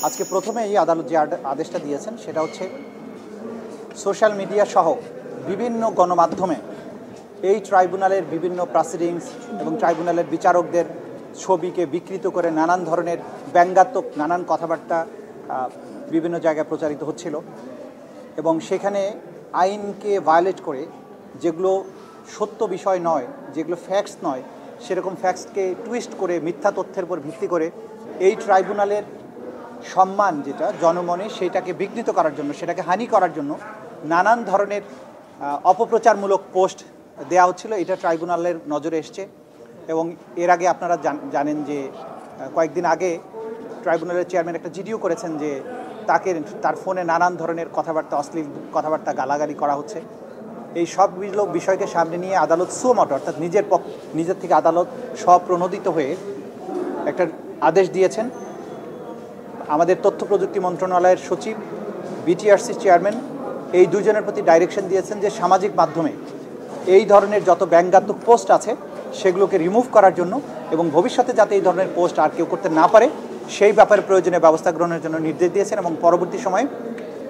আজকে প্রথমেই আদালত যে আদেশটা দিয়েছেন সেটা হচ্ছে সোশ্যাল মিডিয়া সহ বিভিন্ন গণমাধ্যমে এই ট্রাইব্যুনালের বিভিন্ন প্রসিডিংস এবং ট্রাইব্যুনালের বিচারকদের ছবিকে বিকৃত করে নানান ধরনের ব্যঙ্গাত্মক নানান কথাবার্তা বিভিন্ন জায়গায় প্রচারিত হচ্ছিল এবং সেখানে আইনকে ভায়োলেট করে যেগুলো সত্য বিষয় নয়, যেগুলো ফ্যাক্টস নয়, সেরকম ফ্যাক্টসকে টুইস্ট করে মিথ্যা তথ্যের উপর ভিত্তি করে এই ট্রাইব্যুনালের সম্মান যেটা জনমনে সেটাকে বিঘ্নিত করার জন্য, সেটাকে হানি করার জন্য নানান ধরনের অপপ্রচারমূলক পোস্ট দেওয়া হচ্ছিল। এটা ট্রাইব্যুনালের নজরে এসছে এবং এর আগে আপনারা জানেন যে কয়েকদিন আগে ট্রাইব্যুনালের চেয়ারম্যান একটা জিডিও করেছেন যে তার ফোনে নানান ধরনের কথাবার্তা, অশ্লীল কথাবার্তা, গালাগালি করা হচ্ছে। এই সবগুলো বিষয়কে সামনে নিয়ে আদালত সুমোটো অর্থাৎ নিজের থেকে আদালত স্বপ্রণোদিত হয়ে একটা আদেশ দিয়েছেন। আমাদের তথ্য প্রযুক্তি মন্ত্রণালয়ের সচিব, বিটিআরসি চেয়ারম্যান এই দুজনের প্রতি ডাইরেকশন দিয়েছেন যে সামাজিক মাধ্যমে এই ধরনের যত ব্যঙ্গাত্মক পোস্ট আছে সেগুলোকে রিমুভ করার জন্য এবং ভবিষ্যতে যাতে এই ধরনের পোস্ট আর কেউ করতে না পারে সেই ব্যাপারে প্রয়োজনীয় ব্যবস্থা গ্রহণের জন্য নির্দেশ দিয়েছেন এবং পরবর্তী সময়ে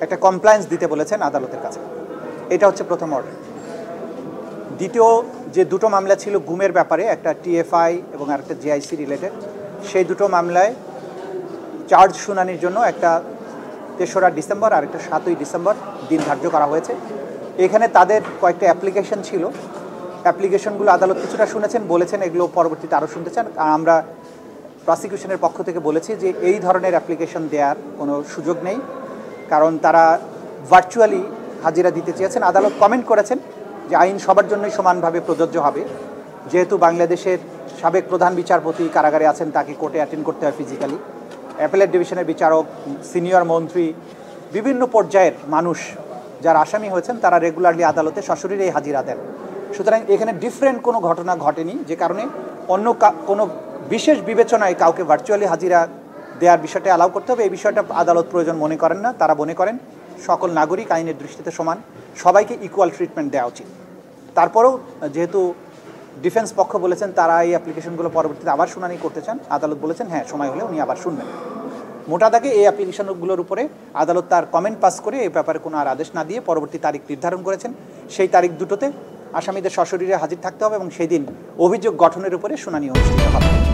একটা কমপ্লায়েন্স দিতে বলেছেন আদালতের কাছে। এটা হচ্ছে প্রথম অর্ডার। দ্বিতীয় যে দুটো মামলা ছিল গুমের ব্যাপারে, একটা টিএফআই এবং আরেকটা জিআইসি রিলেটেড, সেই দুটো মামলায় চার্জ শুনানির জন্য একটা ৩রা ডিসেম্বর আর একটা ৭ই ডিসেম্বর দিন ধার্য করা হয়েছে। এখানে তাদের কয়েকটা অ্যাপ্লিকেশন ছিল, অ্যাপ্লিকেশনগুলো আদালত কিছুটা শুনেছেন, বলেছেন এগুলো পরবর্তীতে আরও শুনতে চান। আমরা প্রসিকিউশনের পক্ষ থেকে বলেছি যে এই ধরনের অ্যাপ্লিকেশন দেওয়ার কোনো সুযোগ নেই, কারণ তারা ভার্চুয়ালি হাজিরা দিতে চেয়েছেন। আদালত কমেন্ট করেছেন যে আইন সবার জন্যই সমানভাবে প্রযোজ্য হবে, যেহেতু বাংলাদেশের সাবেক প্রধান বিচারপতি কারাগারে আছেন, তাকে কোর্টে অ্যাটেন্ড করতে হয় ফিজিক্যালি। অ্যাপেলেট ডিভিশনের বিচারক, সিনিয়র মন্ত্রী, বিভিন্ন পর্যায়ের মানুষ যারা আসামি হয়েছেন তারা রেগুলারলি আদালতে সশরীরেই হাজিরা দেন। সুতরাং এখানে ডিফারেন্ট কোনো ঘটনা ঘটেনি, যে কারণে অন্য কোনো বিশেষ বিবেচনায় কাউকে ভার্চুয়ালি হাজিরা দেওয়ার বিষয়টা অ্যালাউ করতে হবে, এই বিষয়টা আদালত প্রয়োজন মনে করেন না। তারা মনে করেন সকল নাগরিক আইনের দৃষ্টিতে সমান, সবাইকে ইকুয়াল ট্রিটমেন্ট দেওয়া উচিত। তারপরেও যেহেতু ডিফেন্স পক্ষ বলেছেন তারা এই অ্যাপ্লিকেশনগুলো পরবর্তীতে আবার শুনানি করতে চান, আদালত বলেছেন হ্যাঁ সময় হলে উনি আবার শুনবেন। মোটা দাগে এই অ্যাপ্লিকেশনগুলোর উপরে আদালত তার কমেন্ট পাস করে এই ব্যাপারে কোনো আর আদেশ না দিয়ে পরবর্তী তারিখ নির্ধারণ করেছেন। সেই তারিখ দুটোতে আসামিদের সশরীরে হাজির থাকতে হবে এবং সেই দিন অভিযোগ গঠনের উপরে শুনানি অনুষ্ঠিত হবে।